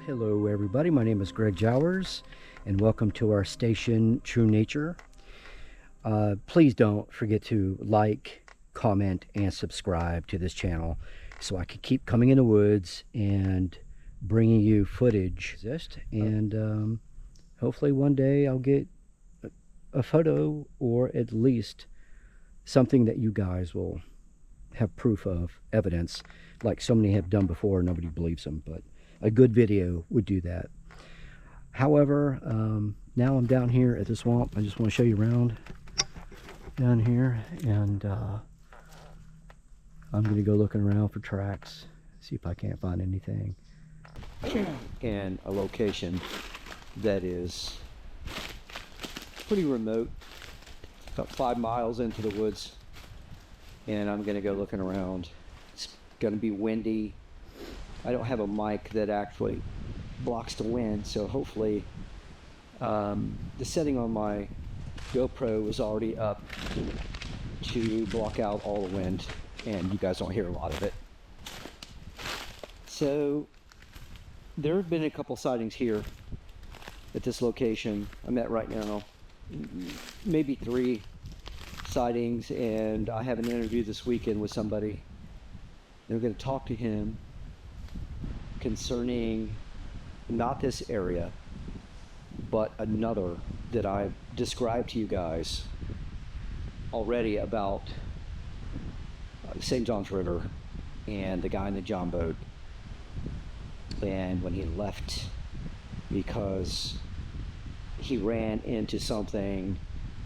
Hello everybody, my name is Greg Jowers and welcome to our station True Nature. Please don't forget to like, comment, and subscribe to this channel so I can keep coming in the woods and bringing you footage. And hopefully one day I'll get a photo, or at least something that you guys will have proof of, evidence, like so many have done before. Nobody believes them, but a good video would do that. However, now I'm down here at the swamp. I just want to show you around down here, and I'm going to go looking around for tracks, see if I can't find anything. And a location that is pretty remote, about 5 miles into the woods, and I'm going to go looking around. It's going to be windy. I don't have a mic that actually blocks the wind, so hopefully the setting on my GoPro is already up to block out all the wind, and you guys don't hear a lot of it. So there have been a couple sightings here at this location I'm at right now, maybe 3 sightings, and I have an interview this weekend with somebody. They're going to talk to him concerning not this area, but another that I've described to you guys already about St. John's River and the guy in the John boat, and when he left because he ran into something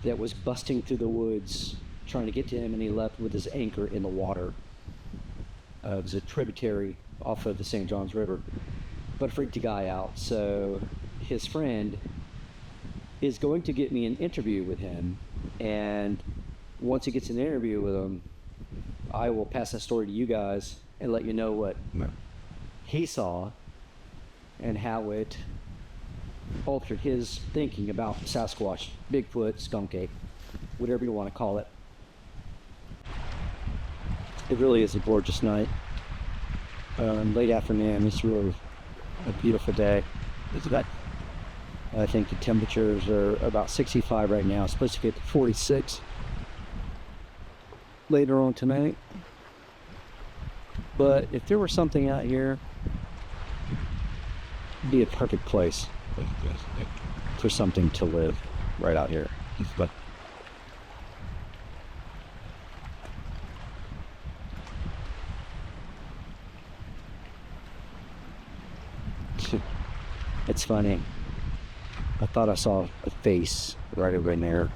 that was busting through the woods trying to get to him, and he left with his anchor in the water. It was a tributary off of the St. John's River, but freaked the guy out. So his friend is going to get me an interview with him, and once he gets an interview with him, I will pass that story to you guys and let you know what he saw and how it altered his thinking about Sasquatch, Bigfoot, Skunk Ape, whatever you want to call it. It really is a gorgeous night. Late afternoon. It's really a beautiful day. I think the temperatures are about 65 right now. It's supposed to get to 46 later on tonight. But if there were something out here, it'd be a perfect place for something to live right out here. But it's funny. I thought I saw a face right over in there.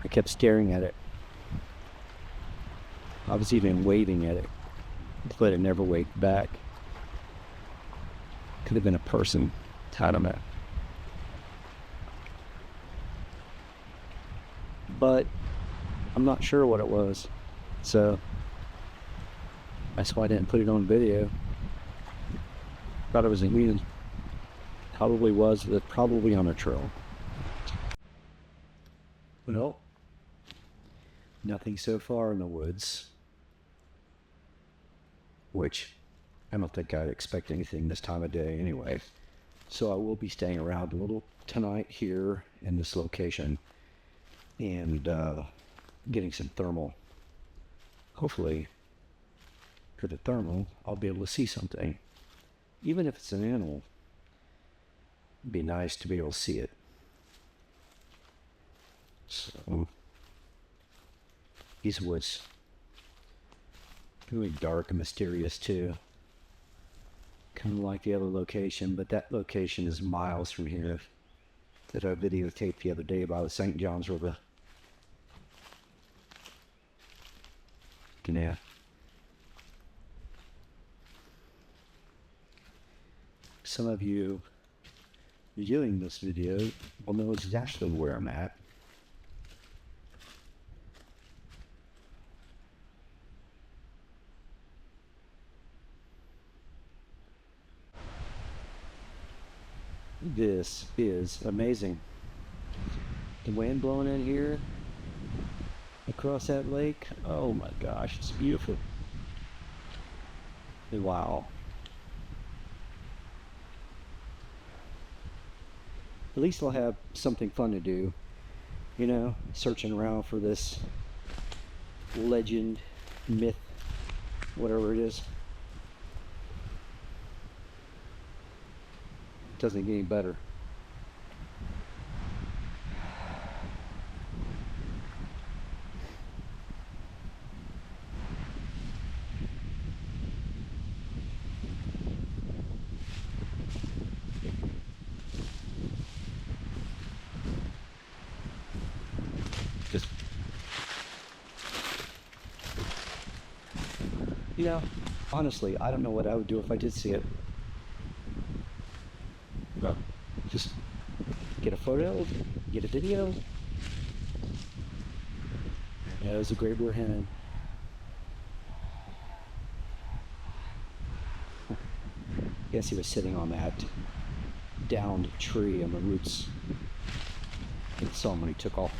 I kept staring at it. I was even waving at it, but it never waved back. Could have been a person. I don't know. But I'm not sure what it was. So that's why I didn't put it on video. Thought it was a human. Probably was, but probably on a trail. Well, nothing so far in the woods, which I don't think I'd expect anything this time of day anyway. So I will be staying around a little tonight here in this location and getting some thermal. Hopefully, for the thermal, I'll be able to see something. Even if it's an animal, it'd be nice to be able to see it. So, these woods, really dark and mysterious too. Kind of like the other location, but that location is miles from here that I videotaped the other day about the St. John's River. Yeah. Some of you viewing this video will know exactly where I'm at. This is amazing. The wind blowing in here across that lake. Oh my gosh, it's beautiful. Wow. At least I'll have something fun to do, you know, searching around for this legend, myth, whatever it is. Doesn't get any better. Just, you know, honestly, I don't know what I would do if I did see it. Just get a photo, get a video. Yeah, it was a great rear hen. Guess he was sitting on that downed tree and the roots. I saw him when he took off.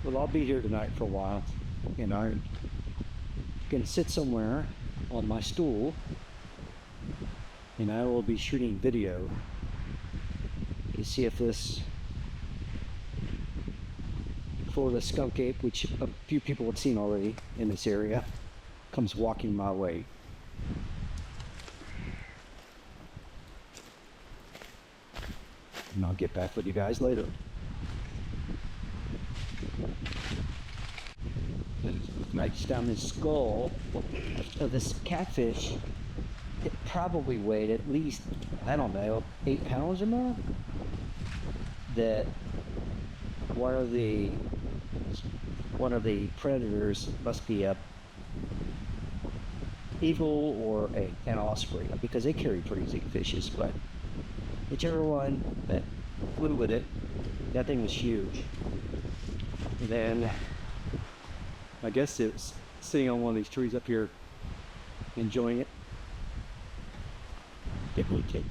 Well, I'll be here tonight for a while, and I'm gonna sit somewhere on my stool, and I will be shooting video to see if this Florida Skunk Ape, which a few people have seen already in this area, comes walking my way. And I'll get back with you guys later. Writes down this skull of this catfish. It probably weighed at least, I don't know, 8 pounds or more. That one of the predators must be a eagle or an osprey, because they carry pretty big fishes. But whichever one that flew with it, that thing was huge. And then I guess it was sitting on one of these trees up here, enjoying it. Get me a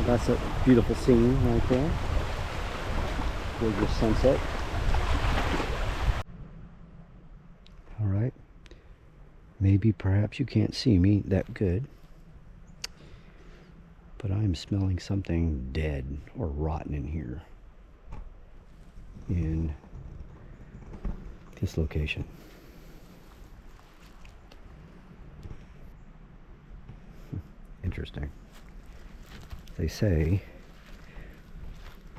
That's a beautiful scene right there. Gorgeous sunset. All right. Maybe perhaps you can't see me that good, but I'm smelling something dead or rotten in here in this location. Interesting. They say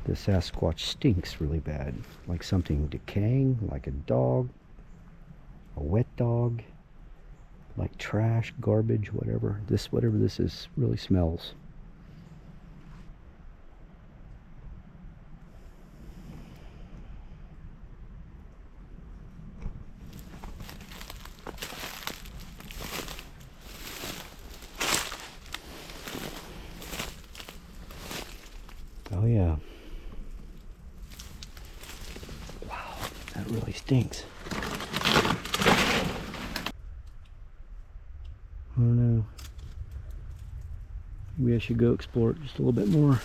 the Sasquatch stinks really bad, like something decaying, like a dog, a wet dog, like trash, garbage, whatever this is really smells. Oh yeah. Wow, that really stinks. Oh no. Maybe I should go explore it just a little bit more.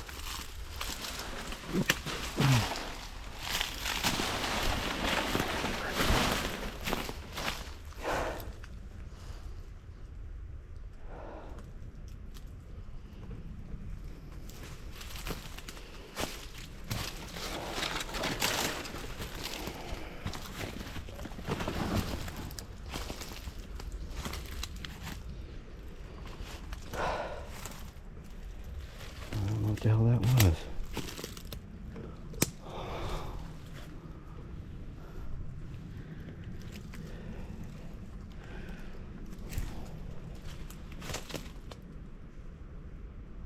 the hell that was.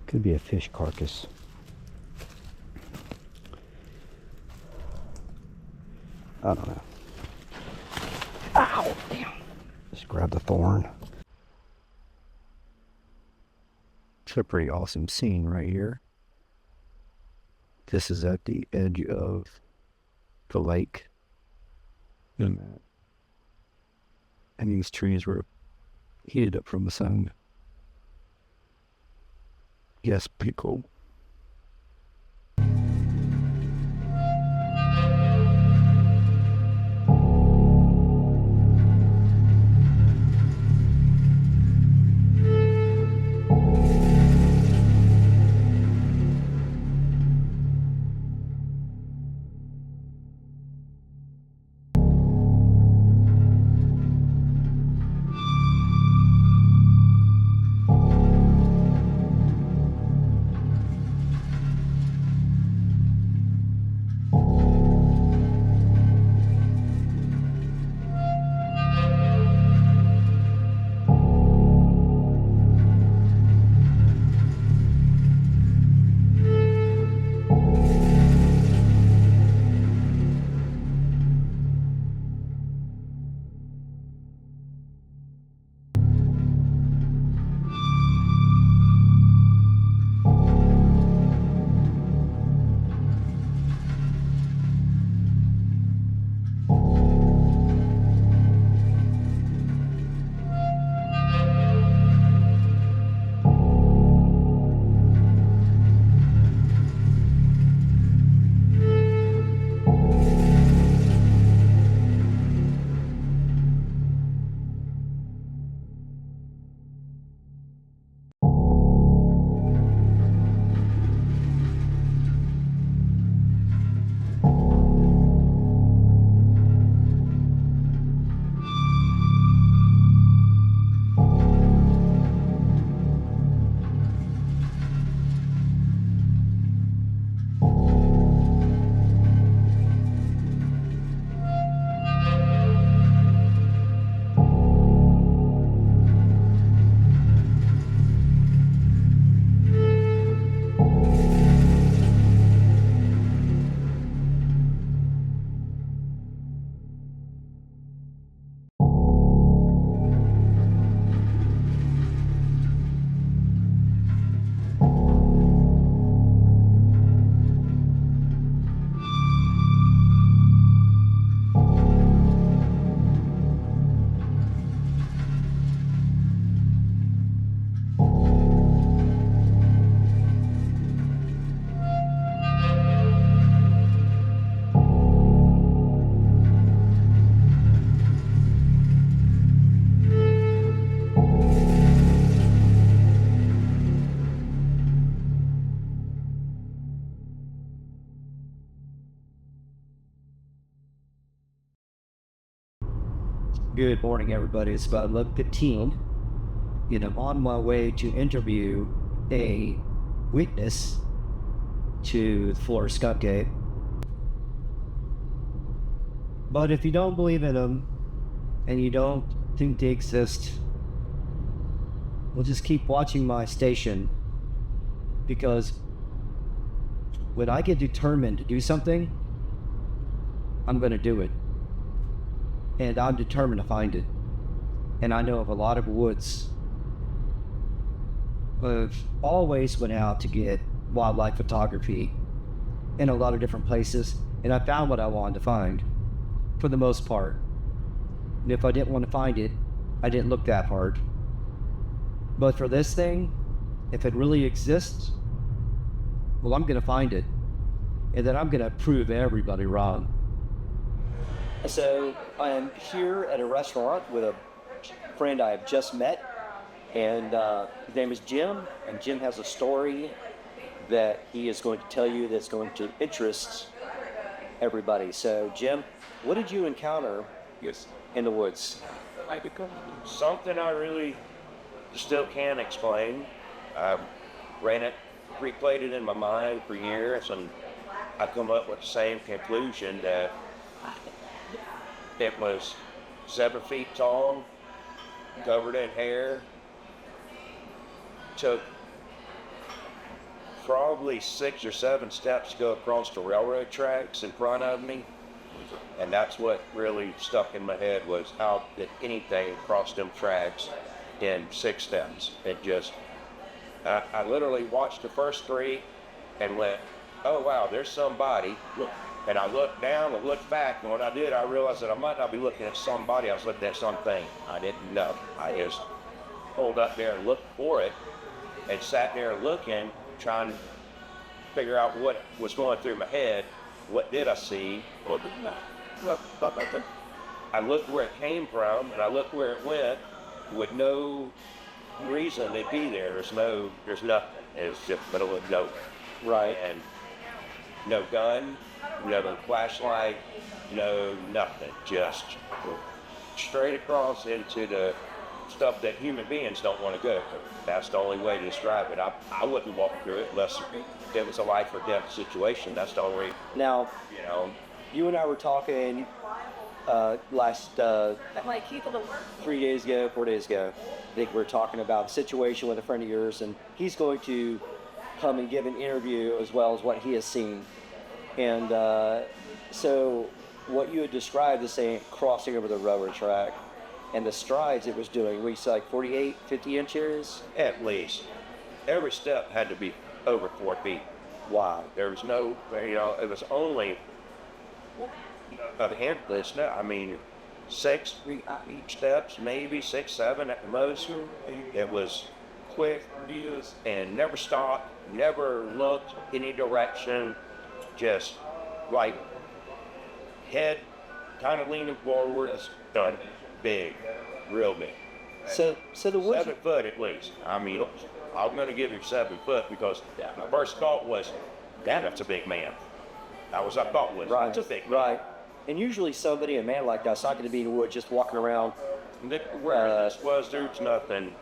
Could be a fish carcass. I don't know. Ow! Damn. Just grab the thorn. It's a pretty awesome scene right here. This is at the edge of the lake. And these trees were heated up from the sun. Yes, pretty cool. Good morning, everybody. It's about 11:15, and I'm on my way to interview a witness to the Florida Skunk Ape. But if you don't believe in them and you don't think they exist, well, just keep watching my station, because when I get determined to do something, I'm going to do it. And I'm determined to find it. And I know of a lot of woods. I've always went out to get wildlife photography in a lot of different places, and I found what I wanted to find, for the most part. And if I didn't want to find it, I didn't look that hard. But for this thing, if it really exists, well, I'm going to find it. And then I'm going to prove everybody wrong. So I'm here at a restaurant with a friend I have just met, and his name is Jim, and Jim has a story that he is going to tell you that's going to interest everybody. So Jim, what did you encounter in the woods? Something I really still can't explain. I ran it replayed it in my mind for years, and I come up with the same conclusion that it was 7 feet tall, covered in hair, took probably 6 or 7 steps to go across the railroad tracks in front of me. And that's what really stuck in my head, was how did anything cross them tracks in 6 steps. It just, I literally watched the first 3 and went, oh wow, there's somebody. And I looked down and looked back, and when I did, I realized that I might not be looking at somebody, I was looking at something. I didn't know. I just pulled up there and looked for it, and sat there looking, trying to figure out what was going through my head. What did I see? I looked where it came from, and I looked where it went, with no reason to be there. There's nothing. It's just middle of nowhere. Right. And no gun, no flashlight, no nothing. Just straight across into the stuff that human beings don't want to go through. That's the only way to describe it. I wouldn't walk through it unless it was a life or death situation. That's the only, Now, you know. you and I were talking last 3 days ago, 4 days ago. I think we were talking about a situation with a friend of yours, and he's going to come and give an interview as well as what he has seen. And so what you had described as saying crossing over the railroad track and the strides it was doing, we said like 48, 50 inches? At least. Every step had to be over 4 feet. Wow. There was no, it was only a handful of steps. I mean, 6 each steps, maybe 6, 7 at the most. It was quick and never stopped, never looked any direction, just like head kind of leaning forward, done big, real big. So the woods, 7 foot at least. I mean, I'm going to give him 7 foot because my first thought was, that's a big man. That was I thought was, right, it's a big man. Right. And usually somebody, a man like that's not going to be in the woods just walking around. Where this was, there's nothing,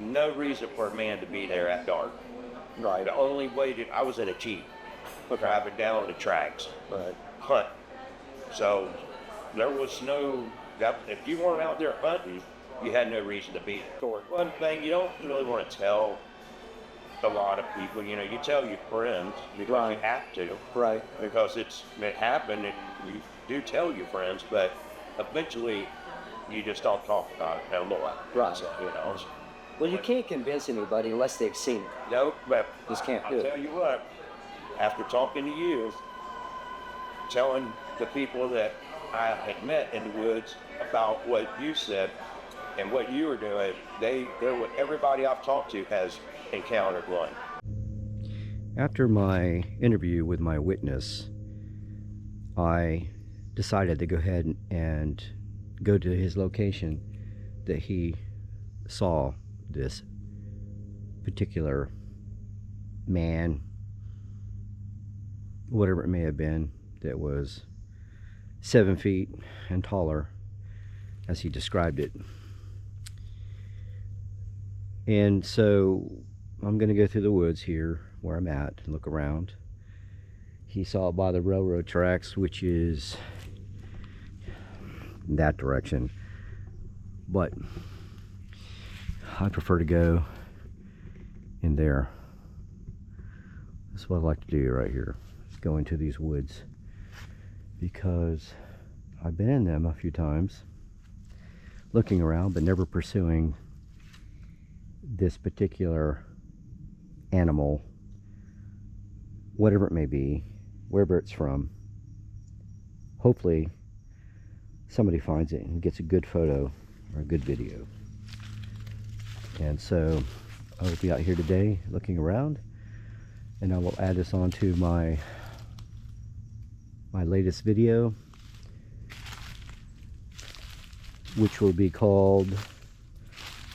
no reason for a man to be there at dark. Right. The only way I was in a Jeep, driving down the tracks, hunt. So there was no, if you weren't out there hunting, you had no reason to be there. One thing you don't really want to tell a lot of people, you tell your friends because you have to. Right. Because it happened, and you do tell your friends, but eventually you just don't talk about it no more. Right. So, Well, you can't convince anybody unless they've seen it. Nope, but Just can't do I'll it. tell you what, after talking to you, telling the people that I had met in the woods about what you said and what you were doing, everybody I've talked to has encountered one. After my interview with my witness, I decided to go ahead and go to his location that he saw this particular man, whatever it may have been, that was 7 feet and taller, as he described it. And so I'm going to go through the woods here where I'm at and look around. He saw it by the railroad tracks, which is in that direction, but I prefer to go in there. That's what I like to do right here, go into these woods, because I've been in them a few times looking around but never pursuing this particular animal, whatever it may be, wherever it's from. Hopefully somebody finds it and gets a good photo or a good video. And so I will be out here today looking around, and I will add this onto my latest video, which will be called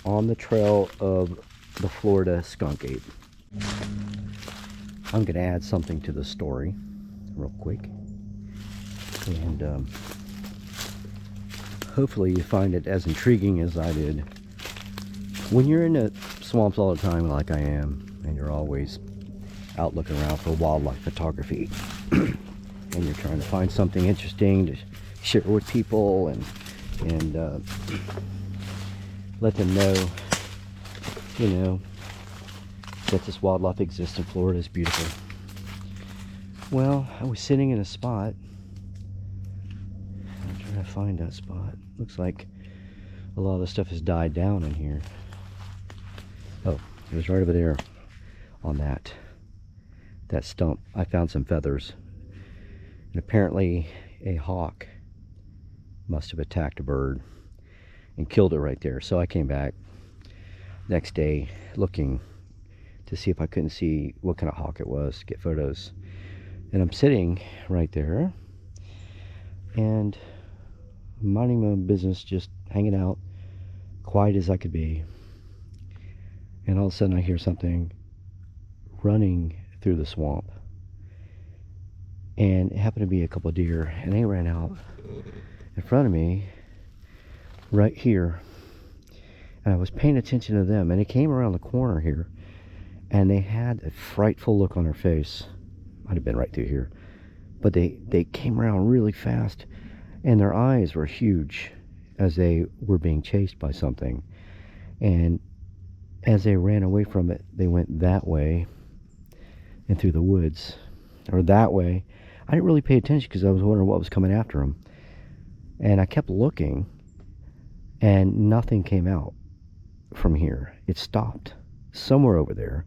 On the Trail of the Florida Skunk Ape. I'm going to add something to the story real quick, and hopefully you find it as intriguing as I did. When you're in the swamps all the time like I am, and you're always out looking around for wildlife photography, and you're trying to find something interesting to share with people and let them know, you know, that this wildlife exists in Florida. Is beautiful. Well, I was sitting in a spot. I'm trying to find that spot. Looks like a lot of the stuff has died down in here. Oh, it was right over there on that stump. I found some feathers, and apparently a hawk must have attacked a bird and killed it right there. So I came back next day looking to see if I couldn't see what kind of hawk it was, get photos. And I'm sitting right there and minding my own business, just hanging out, quiet as I could be. And all of a sudden I hear something running through the swamp. And it happened to be a couple of deer, and they ran out in front of me right here. And I was paying attention to them, and they came around the corner here, and they had a frightful look on their face. Might have been right through here. But they came around really fast, and their eyes were huge as they were being chased by something. And as they ran away from it, they went that way and through the woods, or that way. I didn't really pay attention because I was wondering what was coming after them. And I kept looking, and nothing came out from here. It stopped somewhere over there,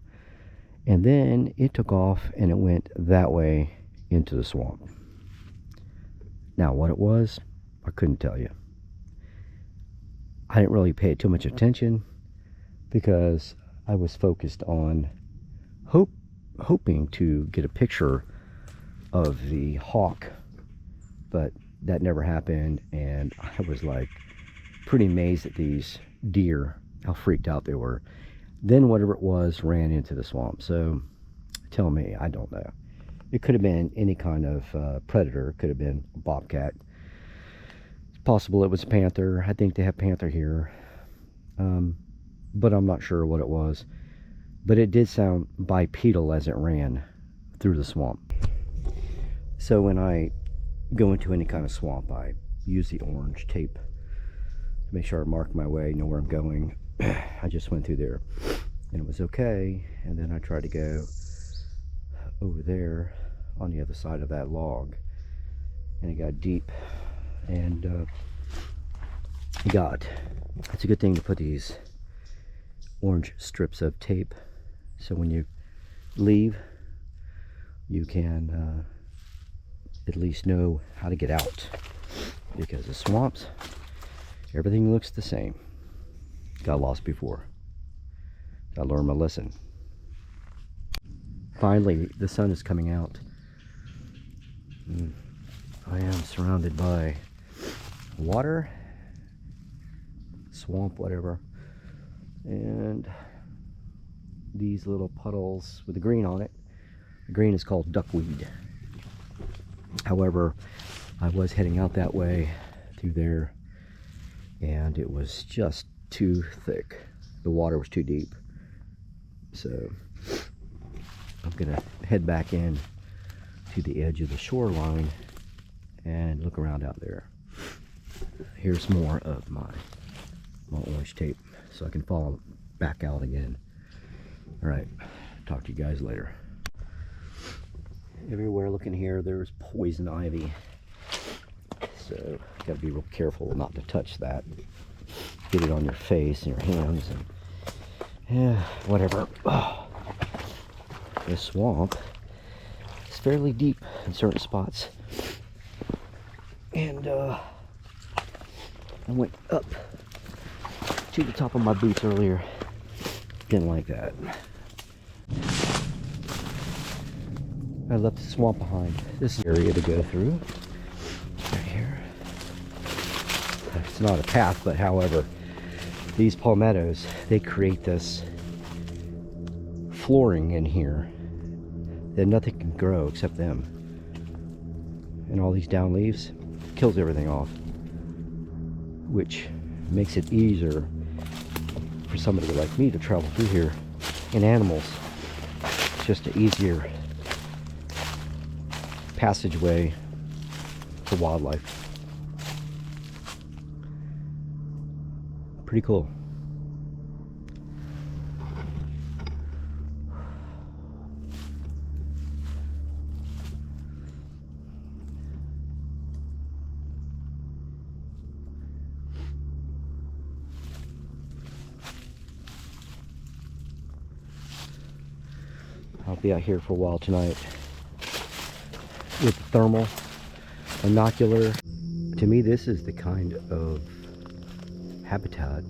and then it took off and it went that way into the swamp. Now, what it was, I couldn't tell you. I didn't really pay too much attention because I was focused on hoping to get a picture of the hawk, but that never happened. And I was like pretty amazed at these deer, how freaked out they were. Then whatever it was ran into the swamp. So tell me, I don't know. It could have been any kind of predator. It could have been a bobcat. It's possible it was a panther. I think they have panther here, but I'm not sure what it was. But it did sound bipedal as it ran through the swamp. So when I go into any kind of swamp, I use the orange tape to make sure I mark my way, know where I'm going. I just went through there and it was okay. And then I tried to go over there on the other side of that log, and it got deep, and it's a good thing to put these orange strips of tape, so when you leave you can at least know how to get out, because the swamps, everything looks the same. Got lost before. I learned my lesson. Finally, the sun is coming out. I am surrounded by water, swamp, whatever, and these little puddles with the green on it. The green is called duckweed. However, I was heading out that way through there, and it was just too thick. The water was too deep. So I'm gonna head back in to the edge of the shoreline and look around out there. Here's more of my orange tape so I can follow back out again. All right, talk to you guys later. Everywhere looking here, there's poison ivy, so gotta be real careful not to touch that. Get it on your face and your hands, and yeah, whatever. Oh, this swamp is fairly deep in certain spots, and I went up to the top of my boots earlier. Didn't like that. I left the swamp behind. This area to go through right here. It's not a path, but however, these palmettos, they create this flooring in here that nothing can grow except them. And all these down leaves kills everything off, which makes it easier for somebody like me to travel through here, and animals just an easier passageway for wildlife. Pretty cool. I'll be out here for a while tonight with the thermal binocular. To me, this is the kind of habitat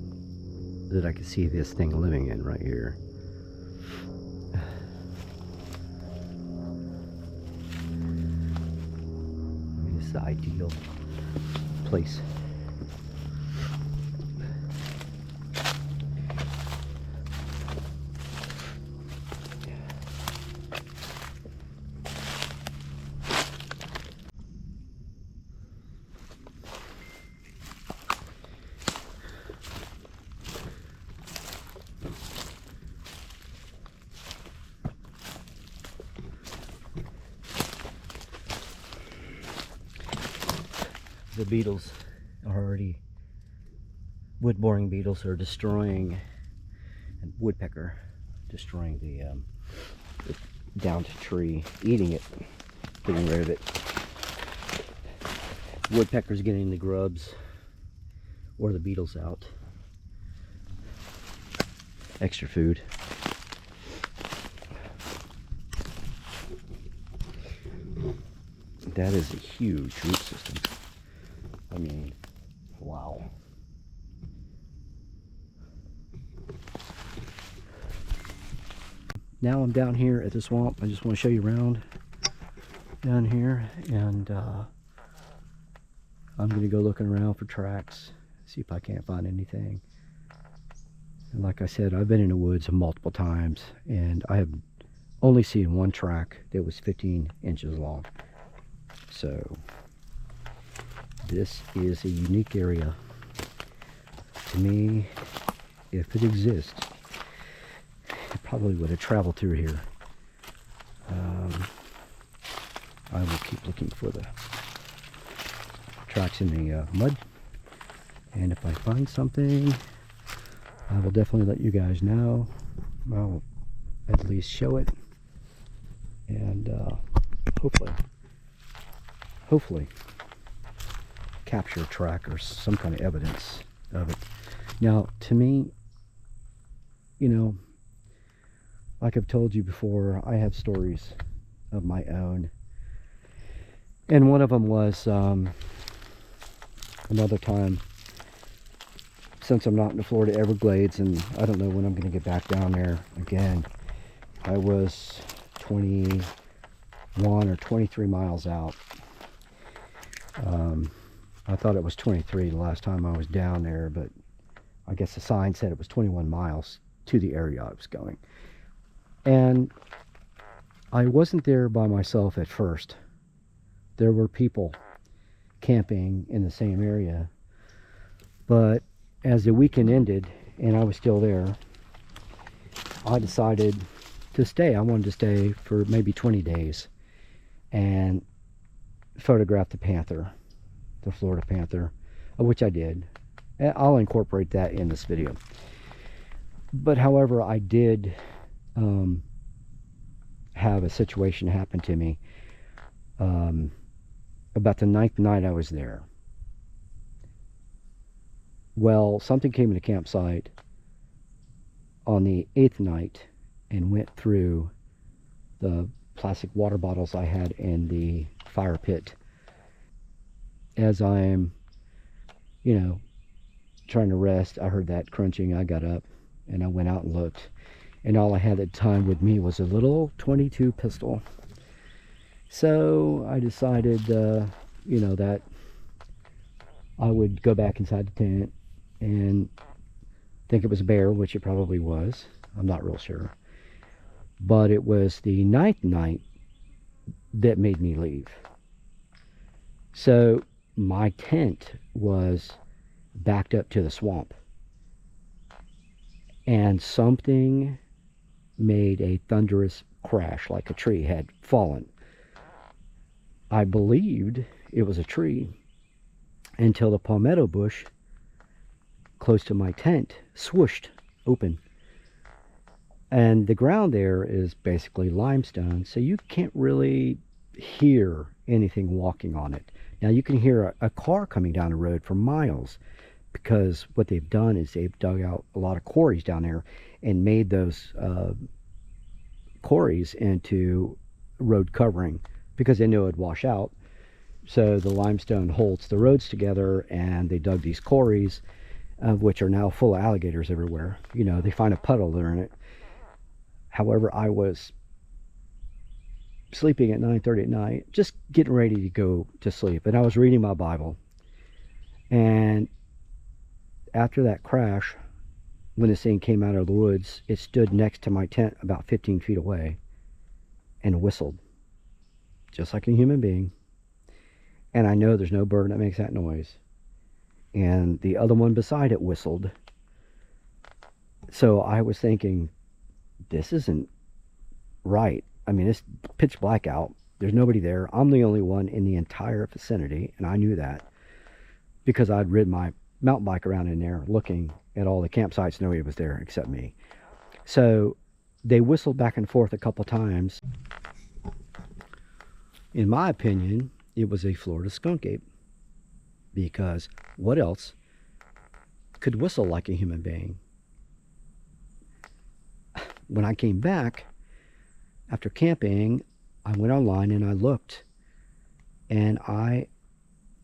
that I could see this thing living in right here. I mean, this is the ideal place. The beetles are already, wood boring beetles are destroying, and woodpecker destroying the downed tree, eating it, getting rid of it. Woodpeckers getting the grubs or the beetles out. Extra food. That is a huge root system. I mean, wow. Now I'm down here at the swamp. I just want to show you around down here, and I'm going to go looking around for tracks, see if I can't find anything. And like I said, I've been in the woods multiple times, and I have only seen one track that was 15 inches long. So this is a unique area. To me, if it exists, it probably would have traveled through here. I will keep looking for the tracks in the mud, and if I find something, I will definitely let you guys know. I'll at least show it, and hopefully capture a track or some kind of evidence of it. Now, to me, you know, like I've told you before, I have stories of my own, and one of them was another time, since I'm not in the Florida Everglades, and I don't know when I'm going to get back down there again. I was 21 or 23 miles out. I thought it was 23 the last time I was down there, but I guess the sign said it was 21 miles to the area I was going. And I wasn't there by myself at first. There were people camping in the same area, but as the weekend ended and I was still there, I decided to stay. I wanted to stay for maybe 20 days and photograph the panther, the Florida panther, which I did. I'll incorporate that in this video. But however, I did have a situation happen to me about the 9th night I was there. Well, something came to the campsite on the 8th night and went through the plastic water bottles I had in the fire pit. As I'm, you know, trying to rest, I heard that crunching. I got up and I went out and looked, and all I had at the time with me was a little .22 pistol. So I decided, you know, that I would go back inside the tent and think it was a bear, which it probably was. I'm not real sure. But it was the 9th night that made me leave. So my tent was backed up to the swamp, and something made a thunderous crash, like a tree had fallen. I believed it was a tree until the palmetto bush close to my tent swooshed open. And the ground there is basically limestone, so you can't really hear anything walking on it. Now you can hear a car coming down the road for miles, because what they've done is they've dug out a lot of quarries down there and made those quarries into road covering, because they knew it would wash out. So the limestone holds the roads together, and they dug these quarries, which are now full of alligators everywhere. You know, they find a puddle, they're in it. However, I was sleeping at 9:30 at night, just getting ready to go to sleep, and I was reading my Bible. And after that crash, when this thing came out of the woods, it stood next to my tent about 15 feet away and whistled, just like a human being. And I know there's no bird that makes that noise. And the other one beside it whistled. So I was thinking, this isn't right. I mean, it's pitch black out. There's nobody there. I'm the only one in the entire vicinity, and I knew that because I'd ridden my mountain bike around in there looking at all the campsites. Nobody was there except me. So they whistled back and forth a couple times. In my opinion, it was a Florida skunk ape, because what else could whistle like a human being? When I came back after camping, I went online and I looked, and I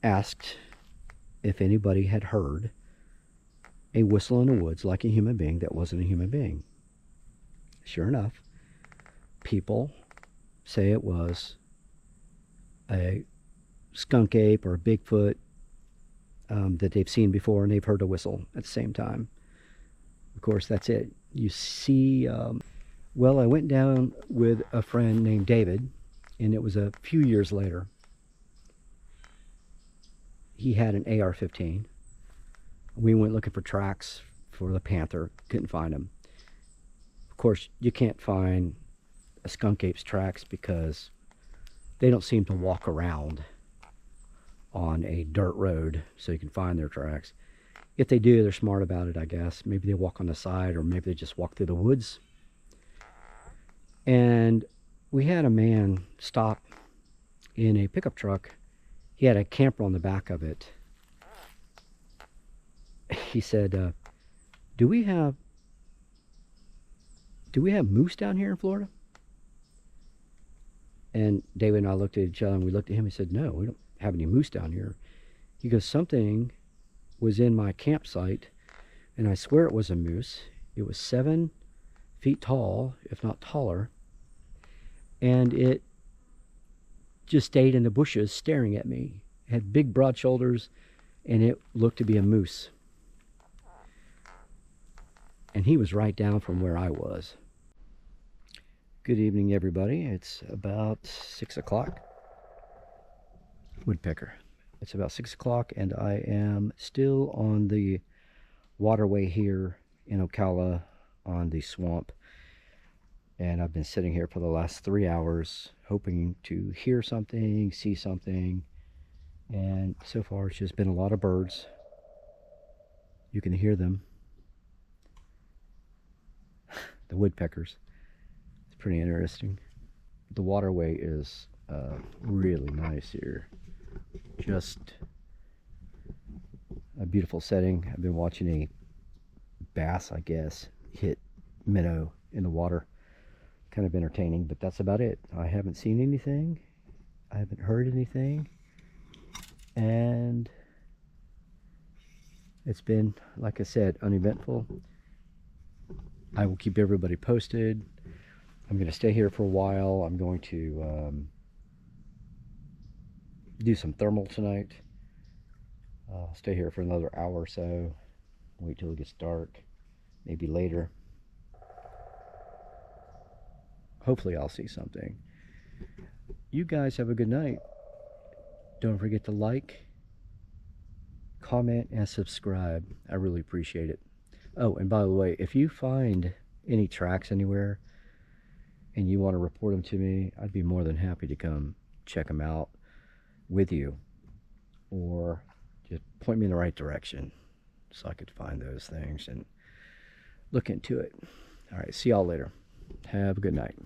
asked if anybody had heard a whistle in the woods like a human being that wasn't a human being. Sure enough, people say it was a skunk ape or a Bigfoot that they've seen before, and they've heard a whistle at the same time. Of course, that's it. You see, well, I went down with a friend named David, and it was a few years later. He had an AR-15. We went looking for tracks for the panther, couldn't find them. Of course, you can't find a skunk ape's tracks because they don't seem to walk around on a dirt road so you can find their tracks. If they do, they're smart about it, I guess. Maybe they walk on the side, or maybe they just walk through the woods. And we had a man stop in a pickup truck. He had a camper on the back of it. He said, do we have moose down here in Florida? And David and I looked at each other, and we looked at him and said, no, we don't have any moose down here. He goes, something was in my campsite, and I swear it was a moose. It was 7 feet tall, if not taller, and it just stayed in the bushes staring at me. It had big broad shoulders, and it looked to be a moose. And he was right down from where I was. Good evening, everybody. It's about 6 o'clock. Woodpecker. It's about 6 o'clock, and I am still on the waterway here in Ocala on the swamp. And I've been sitting here for the last 3 hours hoping to hear something, see something. And so far it's just been a lot of birds. You can hear them. The woodpeckers. It's pretty interesting. The waterway is really nice here. Just a beautiful setting. I've been watching a bass, I guess, hit minnow in the water. Kind of entertaining, but that's about it. I haven't seen anything. I haven't heard anything. And it's been, like I said, uneventful. I will keep everybody posted. I'm going to stay here for a while. I'm going to do some thermal tonight. I'll stay here for another hour or so. Wait till it gets dark. Maybe later. Hopefully I'll see something. You guys have a good night. Don't forget to like, comment, and subscribe. I really appreciate it. Oh, and by the way, if you find any tracks anywhere, and you want to report them to me, I'd be more than happy to come check them out with you, or just point me in the right direction so I could find those things and look into it. All right, see y'all later. Have a good night.